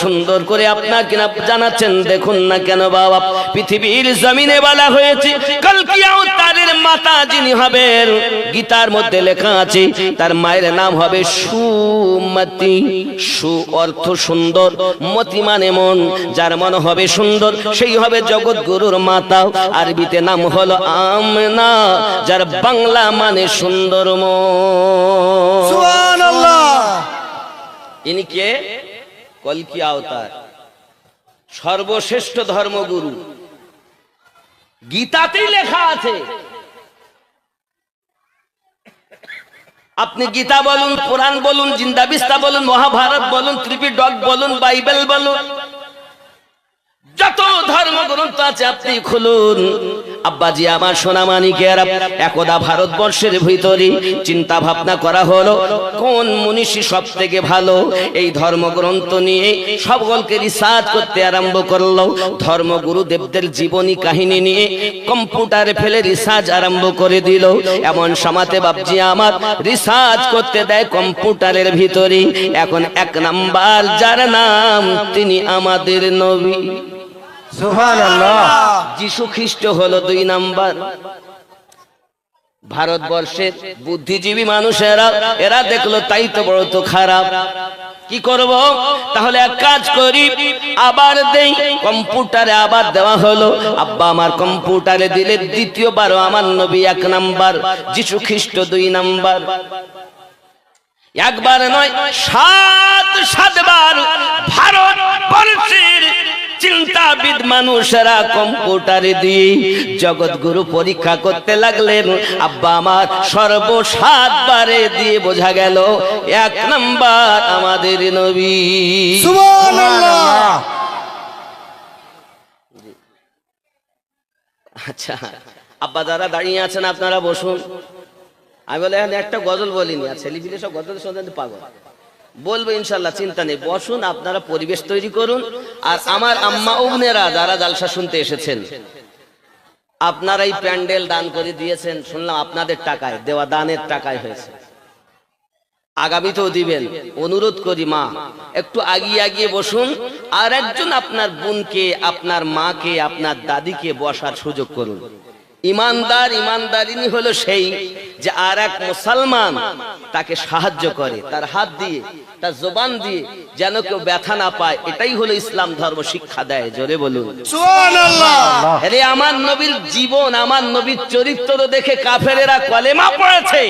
সুন্দর করে আপনাকে জানাচ্ছেন। দেখুন না কেন বাবা, পৃথিবীর জমিনে বলা হয়েছে কলকি আওতারের মাতা যিনি হবেন, গীতার মধ্যে লেখা আছে তার মায়ের নাম হবে সুমতি। সু অর্থ সুন্দর, মতি মানে মন, যার মন হবে সুন্দর সেই হবে জগৎগুরুর মাতা। আরবিতে নাম হলো আমেনা, যার বাংলা মানে সুন্দর মন। সুবহানাল্লাহ। ইনি কে? কলকি আওতার, সর্বশ্রেষ্ঠ ধর্মগুরু। গীতাতেই লেখা আছে। আপনি গীতা বলুন, কোরআন বলুন, জিন্দাবিস্তা বলুন, মহাভারত বলুন, ত্রিপিটক বলুন, বাইবেল বলুন, যত ধর্মগ্রন্থ আছে আপনি খুলুন। আব্বাজি আমার সোনামানিকেরা, একদা ভারতবর্ষের ভিতরে চিন্তা ভাবনা করা হলো কোন মনীষী সব থেকে ভালো। এই ধর্মগ্রন্থ নিয়ে সকলকে রিসার্চ করতে আরম্ভ করলো। ধর্মগুরুদেবদের জীবনী কাহিনী নিয়ে কম্পিউটারে ফেলে রিসার্চ আরম্ভ করে দিল। এমন সমাতে বাপজি আমার রিসার্চ করতে দেয় কম্পিউটারের ভিতরে। এখন এক নাম্বার যার নাম, তিনি আমাদের নবী সুবহানাল্লাহ। যিশু খ্রিস্ট হলো 2 নাম্বার। ভারতবর্ষের বুদ্ধিজীবী মানুষেরা এরা দেখলো তাই তো বড় তো খারাপ, কি করব? তাহলে এক কাজ করি, আবার দেই। কম্পিউটারে আবার দেওয়া হলো। আব্বা আমার কম্পিউটারে দিলে দ্বিতীয়বারও আমার নবী 1 নাম্বার, যিশু খ্রিস্ট 2 নাম্বার। একবার নয়, 7 বার ভারতবর্ষের চিন্তাবিদ মানুষেরা কম্পিউটারে দিয়ে জগৎগুরু পরীক্ষা করতে লাগলেন। আব্বা আমার 7 বারে দিয়ে বোঝা গেল 1 নাম্বার আমাদের নবী। সুবহানাল্লাহ। আচ্ছা আব্বা যারা দাঁড়িয়ে আছেন আপনারা বসুন। আমি বলে একটা গজল বলিনি, আর ছেলেপিলে সব গজল শুনতে পাগল। বলবো ইনশাল্লাহ, চিন্তা নেই, বসুন, আপনারা পরিবেশ তৈরি করুন। আর আমার আম্মা উবনেরা যারা জালসা শুনতে এসেছেন, আপনারা এই প্যান্ডেল দান করে দিয়েছেন, শুনলাম আপনাদের টাকায়, দেওয়া দানের টাকায় হয়েছে, আগামীতেও দিবেন। অনুরোধ করি মা একটু আগিয়ে বসুন। আর একজন আপনার বোনকে, আপনার মাকে, আপনার দাদিকে বসার সুযোগ করুন। ইমানদার ইমানদারিনী হলো সেই যে আর এক মুসলমান তাকে সাহায্য করে, তার হাত দিয়ে, তার জবান দিয়ে, যেন কেউ ব্যথা না পায়। এটাই হলো ইসলাম ধর্ম শিক্ষা দেয়। জোরে বলুন সুবহানাল্লাহ। আরে আমার নবীর জীবন, আমার নবীর চরিত্র দেখে কাফেরেরা কলেমা পড়েছে।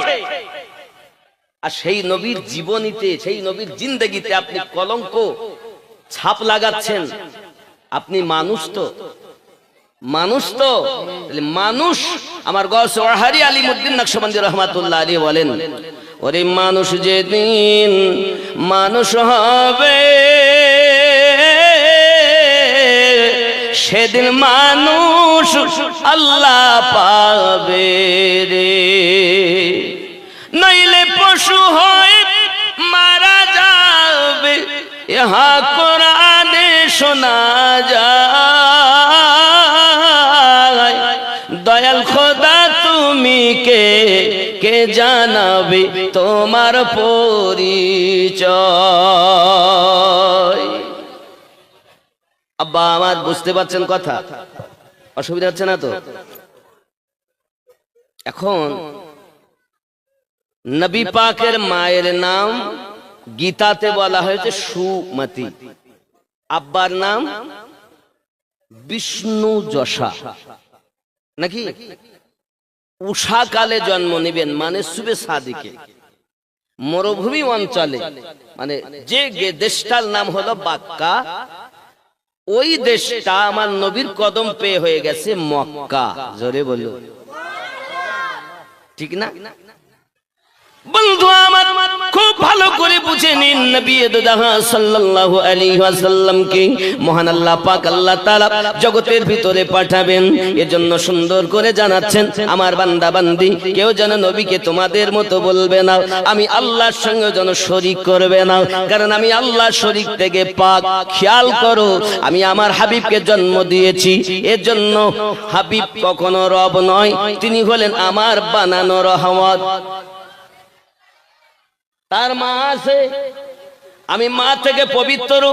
আর সেই নবীর জীবনীতে, সেই নবীর জিন্দেগিতে আপনি কলঙ্ক ছাপ লাগাচ্ছেন। আপনি মানুষ তো, মানুষ তো, মানুষ। আমার গৌস ওয়াহারি আলিমউদ্দিন নকশবন্দি রহমাতুল্লাহ আলাইহি বলেন, ওরে মানুষ যেদিন মানুষ হবে সেদিন মানুষ আল্লাহ পাবে রে, নইলে পশু হয় মারা যাবে। ইহা কোরআনে শোনা যায়। দয়াল খোদা তুমি কে জানাবে তোমার পরিচয়। আব্বা আমার বুঝতে পারছেন কথা? অসুবিধা হচ্ছে না তো? এখন নবী পাকের মায়ের নাম গীতাতে বলা হয়েছে সুমতি, আব্বার নাম বিষ্ণু যশা। নাকি উষা কালে জন্ম নিবেন, মানে সুবে সাদিকে, মরুভূমি অঞ্চলে, মানে যে দেশটার নাম হলো বাক্কা, ওই দেশটা আমার নবীর কদম পেয়ে হয়ে গেছে মক্কা। জোরে বলো ঠিক না? বন্ধু আমার খুব ভালো করে বুঝে নিন, নবী সাল্লাল্লাহু আলাইহি ওয়াসাল্লামকে মহান আল্লাহ পাক আল্লাহ তাআলা জগতের ভিতরে পাঠাবেন। এজন্য সুন্দর করে জানাচ্ছেন, আমার বান্দা বান্দি কেউ যেন নবীকে তোমাদের মতো বলবে না, আমি আল্লাহর সঙ্গে যেন শরীক করবে না, কারণ আমি আল্লাহর শরীক থেকে পাক। খেয়াল করো, আমি আমার হাবিবকে জন্ম দিয়েছি, এজন্য হাবিব কখনো রব নয়, তিনি হলেন আমার বানানো রহমত। তার মা আছে, আমি মা থেকে পবিত্র,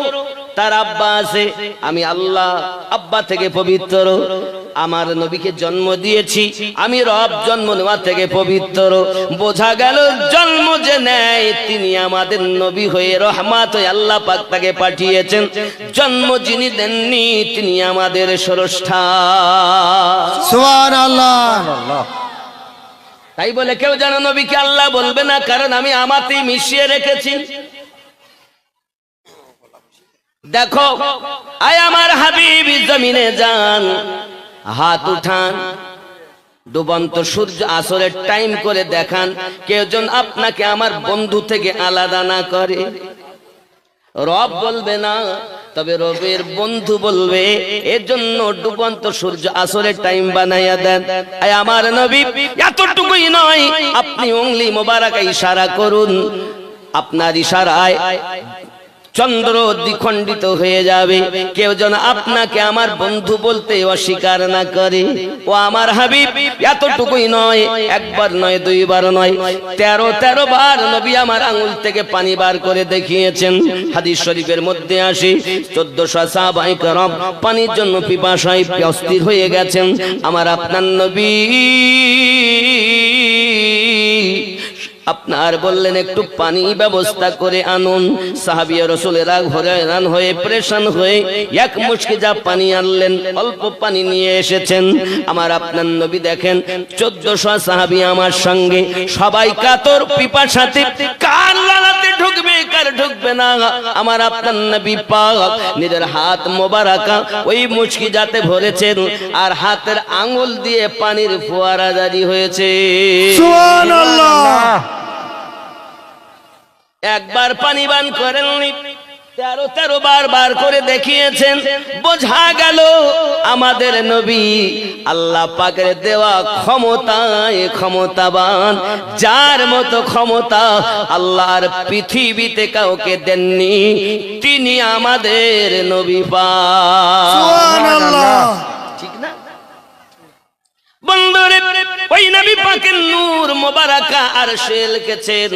তার আব্বা আছে, আমি আল্লাহ আব্বা থেকে পবিত্র। আমার নবীকে জন্ম দিয়েছি, আমি রব জন্ম নেওয়া থেকে পবিত্র। বোঝা গেল জন্ম যে নেয় তিনি আমাদের নবী হয়ে রহমত হয়ে আল্লাহ পাক তাকে পাঠিয়েছেন। জন্ম যিনি দেননি তিনি আমাদের স্রষ্টা। সুবহানাল্লাহ। তাই বলে কেউ যেন নবীকে আল্লাহ বলবে না, কারণ আমি আমাতেই মিশিয়ে রেখেছি। দেখো, আয় আমার হাবিব জমিনে যান, হাত উঠান, ডুবন্ত সূর্য আসরের টাইম করে দেখান, কেউ যেন আপনাকে আমার বন্ধু থেকে আলাদা না করে। রব বলবে না, তবে রবের বন্ধু বলবে। এর জন্য ডুবন্ত সূর্য আসরের টাইম বানাইয়া দেন। আয় আমার নবী, এতটুকুই নয়, আপনি উংলি মোবারক ইশারা করুন, আপনার ইশারায় চন্দ্র দ্বিখণ্ডিত হয়ে যাবে, কেউ যেন আপনাকে আমার বন্ধু বলতে অস্বীকার না করে। ও আমার হাবিব, এতটুকুই নয়, একবার নয়, দুইবার নয়, 13 বার নবী আমার আঙ্গুল থেকে পানি বার করে দেখিয়েছেন। হাদিস শরীফের মধ্যে আসে 1400 সাহাবায়ে কেরাম পানির জন্য পিপাসায় অস্থির হয়ে গেছেন। আমার আপনার নবী আপনার বললেন একটু পানি ব্যবস্থা করে আনুন। সাহাবী রাসূলেরা হয়রান হয়ে পরেশান হয়ে এক মুষ্কি যা পানি আনলেন, অল্প পানি নিয়ে এসেছেন। আমার আপনার নবী দেখেন 1400 সাহাবী আমার সঙ্গে, সবাই কাতর পিপাসাতে, কার লালাতে ঢুকবে কার ঢুকবে না। আমার আপনার নবী পাক নিজের হাত মোবারকা ওই মুষ্কি যাতে ভরেছেন, আর হাতের আঙ্গুল দিয়ে পানির ফোয়ারা জারি হয়েছে। সুবহানাল্লাহ। একবার পানি পান করেননি, 13 বার বার করে দেখিয়েছেন। বোঝা গেল আমাদের নবী আল্লাহ পাকের দেওয়া ক্ষমতায় ক্ষমতাবান, যার মতো ক্ষমতা আল্লাহর পৃথিবীতে কাউকে দেননি, তিনি আমাদের নবী পাক। সুবহানাল্লাহ। ঠিক না বন্ধুরে? ওই নবী পাকের নূর মোবারকা আরশে লিখেছেন।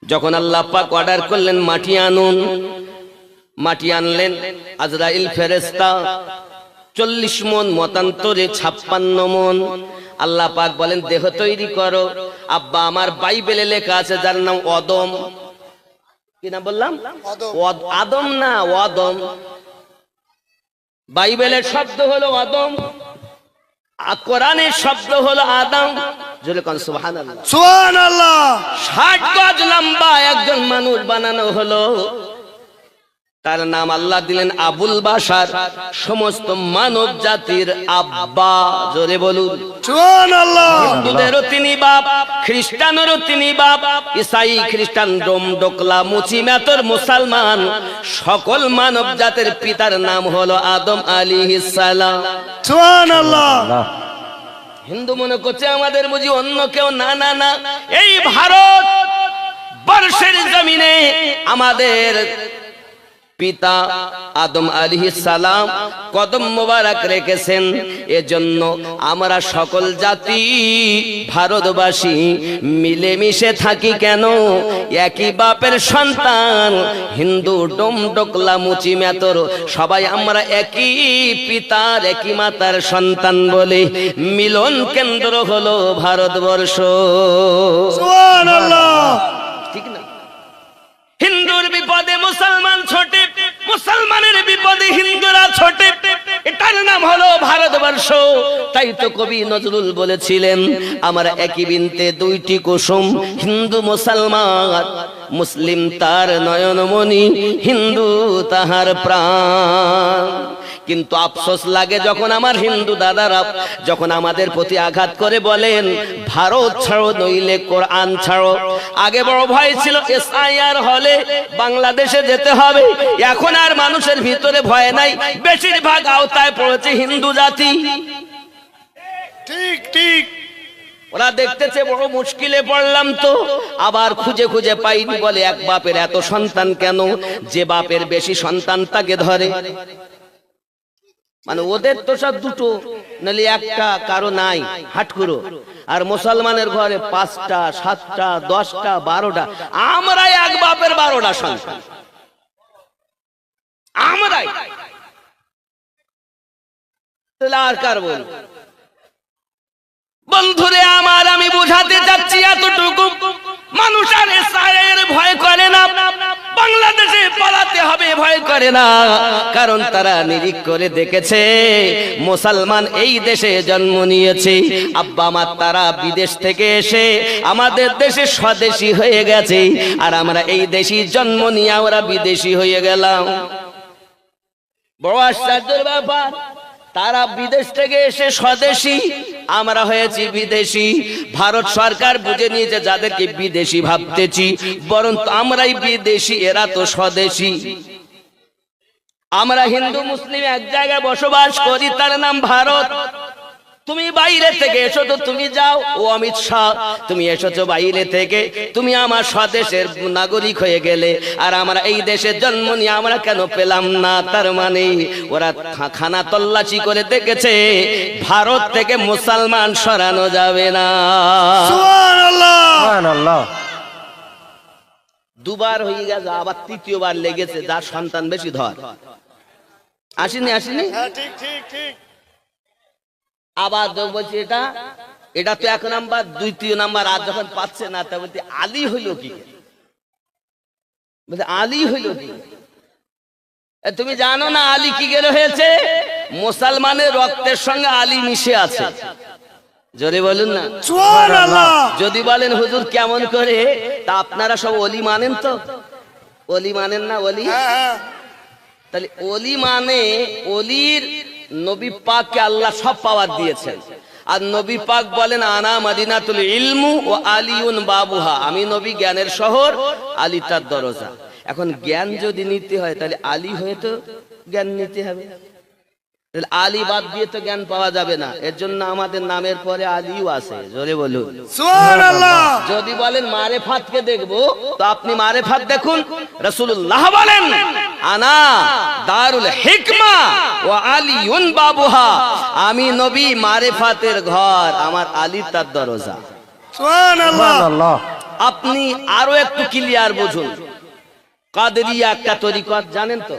যখন আল্লাহ পাক অর্ডার করলেন মাটি আনুন, মাটি আনলেন। আজরাইল ফেরেশতা 40 মণ, মতান্তরে 56 মণ। আল্লাহ পাক বলেন দেহ তৈরি করো। আব্বা আমার বাইবেলে লেখা আছে যার নাম অদম। কি নাম বললাম? আদম না, অদম। বাইবেলের শব্দ হলো অদম, আর কোরআনের শব্দ হলো আদম। জোরে কোন সুবহানাল্লাহ। সুবহানাল্লাহ। 60 গজ লম্বা একজন মানুষ বানানো হলো, তার নাম আল্লাহ দিলেন আবুল বাশার, সমস্ত মানব জাতির আব্বা। জোরে বলুন সুবহানাল্লাহ। হিন্দুদেরও তিনি বাপ, খ্রিস্টানেরও তিনি বাপ, ইসাই খ্রিস্টান ডোম ডোকলা মুচি মেতর মুসলমান, সকল মানব জাতির পিতার নাম হলো আদম আলাইহিস সালাম। সুবহানাল্লাহ। হিন্দু মনে করছে আমাদের বুঝি অন্য কেউ। না না না, এই ভারত বর্ষের জমিনে আমাদের পিতা আদম আলাইহিস সালাম কদম মোবারক রেখেছেন। এজন্য আমরা সকল জাতি ভারতবাসী মিলেমিশে থাকি। কেন? একই বাপের সন্তান, হিন্দু ডোম ডোকলা মুচি মেতর সবাই আমরা একই পিতার একই মাতার সন্তান বলে মিলন কেন্দ্র হলো ভারতবর্ষ। সুবহানাল্লাহ। ঠিক না? হিন্দুর বিপদে মুসলমান ছোটে, মুসলমানের বিপদে হিন্দুরা ছোটে, এটার নাম হলো ভারতবর্ষ। তাই তো কবি নজরুল বলেছিলেন আমার একই বিনতে দুইটি কুসুম, হিন্দু মুসলমান, মুসলিম তার নয়নমণি, হিন্দু তাহার প্রাণ। কিন্তু আফসোস লাগে যখন আমার হিন্দু দাদারা যখন আমাদের প্রতি আঘাত করে বলেন ভারত ছাড়ো নইলে কোরআন ছাড়ো। আগে বড় ভয় ছিল এসআইআর হলে বাংলাদেশে যেতে হবে, এখন আর মানুষের ভিতরে ভয় নাই, বেশিরভাগ আওতায় পড়েছে হিন্দু জাতি। ঠিক ঠিক। ওরা দেখতেছে বড় মুশকিলে পড়লাম, তো আবার খুঁজে খুঁজে পাইনি, বলে এক বাপের এত সন্তান কেন? যে বাপের বেশি সন্তান তাকে ধরে। মানে ওদের তো সব দুটো, নাহলে একটা, কারো নাই, হাট করো। আর মুসলমানের ঘরে 5টা 7টা 10টা 12টা, আমরা এক বাপের 12টা সন্তান, আমরাই। তাহলে আর কার বল? বন্ধুরে আমার, আমি বুঝাতে চাচ্ছি এতটুকু, মানুষ আর ইসরায়েলের ভয় করে না, বাংলাদেশে পালাতে হবে ভয় করে না, কারণ তারা নিরিখ করে দেখেছে মুসলমান এই দেশে জন্ম নিয়েছে, আব্বা মা তারা বিদেশ থেকে এসে আমাদের দেশে স্বদেশী হয়ে গেছে, আর আমরা এই দেশি জন্ম নিয়ে আমরা বিদেশি হয়ে গেলাম। বড় আশ্চর্যের ব্যাপার, তারা বিদেশ থেকে এসে স্বদেশী, আমরা হয়েছি বিদেশি। ভারত সরকার বুঝে নিয়েছে যাদেরকে বিদেশি ভাবতেছি, বরং আমরাই বিদেশি, এরা তো স্বদেশী। আমরা হিন্দু মুসলিম এক জায়গায় বসবাস করি, তার নাম ভারত। তুমি বাইরে থেকে এসো তো, তুমি যাও, ও অমিত শাহ তুমি এসেছো বাইরে থেকে, তুমি আমার স্বদেশের নাগরিক হয়ে গেলে, আর আমরা এই দেশে জন্ম নিয়ে আমরা কেন পেলাম না? তার মানে ওরা খানা তল্লাশি করে দেখেছে ভারত থেকে মুসলমান সরানো যাবে না। সুবহানাল্লাহ, সুবহানাল্লাহ। দুবার হয়ে গেছে, আবার তৃতীয়বার লেগেছে, যার সন্তান বেশি ধর। আসেনি? হ্যাঁ, ঠিক ঠিক ঠিক। আবার বলছি এটা তো 1 নাম্বার, 2 নাম্বার, আর যখন পাচ্ছে না তা বলতে আলী হইল কি? বলতে আলী হইল কি? তুমি জানো না আলী কি গেলে হয়েছে? মুসলমানের রক্তের সঙ্গে আলী মিশে আছে। জোরে বলুন না সুবহানাল্লাহ। যদি বলেন হুজুর কেমন করে, তা আপনারা সব ওলি মানেন তো? ওলি মানেন না? ওলি, হ্যাঁ হ্যাঁ, তাহলে ওলি মানে ওলির নবী পাককে আল্লাহ সব পাওয়ার দিয়েছেন, আর নবী পাক বলেন আনা মাদিনাতুল ইলমু ও আলিউন বাবুহা, আমি নবী জ্ঞানের শহর, আলী তার দরজা। এখন জ্ঞান যদি নিতে হয় তাহলে আলী হয়ে তো জ্ঞান নিতে হবে, তাহলে আলী বাদ দিয়ে তো জ্ঞান পাওয়া যাবে না। এর জন্য আমাদের নামের পরে আলীও আছে। জোরে বলুন সুবহানাল্লাহ। যদি বলেন মারেফাতকে দেখবো, তো আপনি মারেফাত দেখুন। রাসূলুল্লাহ বলেন আনা দারুল হিকমা ওয়া আলিউন বাবুহা, আমি নবী মারেফাতের ঘর, আমার আলী তার দরজা। সুবহানাল্লাহ। সুবহানাল্লাহ। আপনি আরো একটু ক্লিয়ার বুঝুন। কাদেরিয়া একটা তরিকত জানেন তো?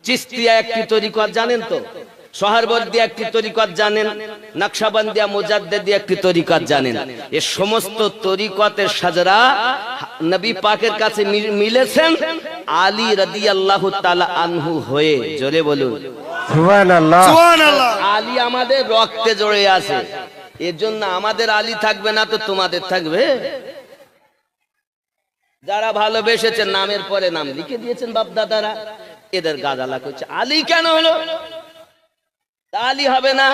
চিশতিয়া একটি তরিকত জানেন তো? সোহরবর্দী একটি তরিকত জানেন? নকশবন্দিয়া মুজাদ্দিদি একটি তরিকত জানেন? এই সমস্ত তরিকতের সাজরা নবী পাকের কাছে মিলেছেন আলী রাদিয়াল্লাহু তাআলা আনহু হয়ে। জোরে বলুন সুবহানাল্লাহ। সুবহানাল্লাহ। আলী আমাদের রক্তে জড়ে আছে, এর জন্য আমাদের আলী থাকবে না তো তোমাদের থাকবে? যারা ভালোবেসেছেন নামের পরে নাম লিখে দিয়েছেন বাপ দাদারা, এদের গাদালা করছে আলী কেন হলো? আলী হবে না,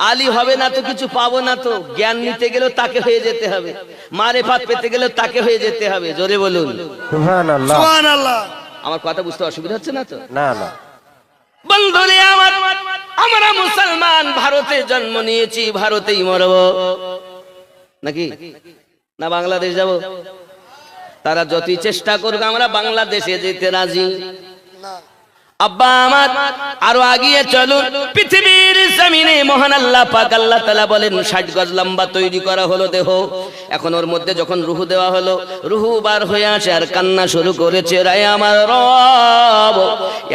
আলী হবে না তো কিছু পাবো না তো। জ্ঞান নিতে গেলেও তাকে হয়ে যেতে হবে, মারেফাত পেতে গেলেও তাকে হয়ে যেতে হবে। জোরে বলুন সুবহানাল্লাহ। সুবহানাল্লাহ। আমার কথা বুঝতে অসুবিধা হচ্ছে না তো? না না। বন্ধুরে আমার, আমরা মুসলমান, ভারতে জন্ম নিয়েছি, ভারতেই মরব নাকি না বাংলাদেশ যাব? তারা যতই চেষ্টা করুক আমরা বাংলাদেশে যেতে রাজি। আব্বা আমার আরো আগিয়ে চলুন। পৃথিবীর জমিনে মহান আল্লাহ পাক আল্লাহ তাআলা বলেন 60 গজ লম্বা তৈরি করা হলো দেহ। এখন ওর মধ্যে যখন রূহ দেওয়া হলো, রূহ বার হয়ে আসে আর কান্না শুরু করেছে, রে আমার রব,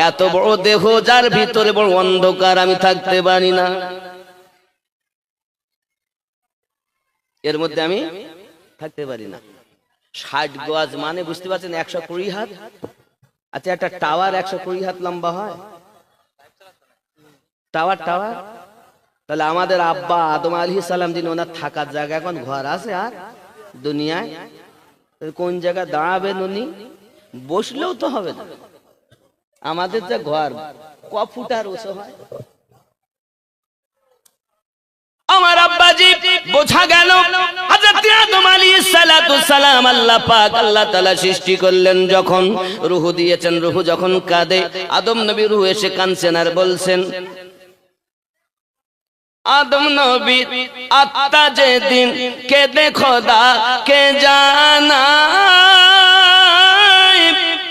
এত বড় দেহ যার ভিতরে বড় অন্ধকার, আমি থাকতে পারি না, এর মধ্যে আমি থাকতে পারি না। 60 গজ মানে বুঝতে পারছেন 120 হাত। আচ্ছা, একটা টাওয়ার 120 হাত লম্বা হয়? টাওয়ার তাহলে আমাদের আব্বা আদম আলাইহিস সালাম যিনি, ওনার থাকার জায়গা এখন ঘর আছে আর দুনিয়ায়? কোন জায়গায় দাঁড়াবেন উনি? বসলেও তো হবে না। আমাদের যে ঘর ক ফুট আর উঁচু হয়? আমার আব্বাজি বোঝা গেল হযরত আদম আলাইহিস সালাতু সালাম আল্লাহ পাক আল্লাহ তাআলা সৃষ্টি করলেন, যখন রূহ দিয়েছেন, রূহ যখন কাঁদে, আদম নবী রূহ এসে কাঁদছেন আর বলছেন, আদম নবী আত্মা যেদিন কেঁদে খোদা কে জানাই,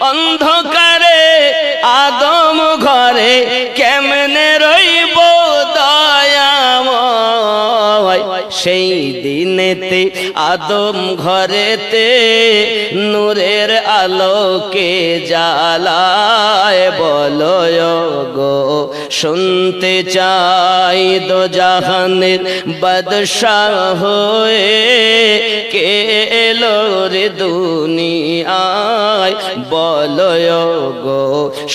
অন্ধকারে আদম ঘরে কেমনে রইব দয়াময়, সেই নেতে আদম ঘরেতে নূরের আলোকে জ্বালায় বলো গো শুনতে চাই দো জাহানের বাদশাহ হয়ে কে এলো রে দুনিয়ায় বলো গো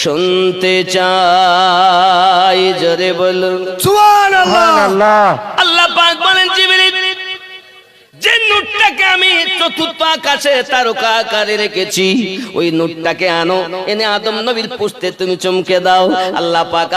শুনতে চাই জোরে বলুন সুবহানাল্লাহ সুবহানাল্লাহ আল্লাহ পাক বলেন জিবরিল যে নূরটাকে আমি চতুর্থ আকাশে তারকা আকারে রেখেছি ওই নূরটাকে আনো এনে আদম নবীর পুস্তে তুমি চমকে দাও আল্লাহ পাক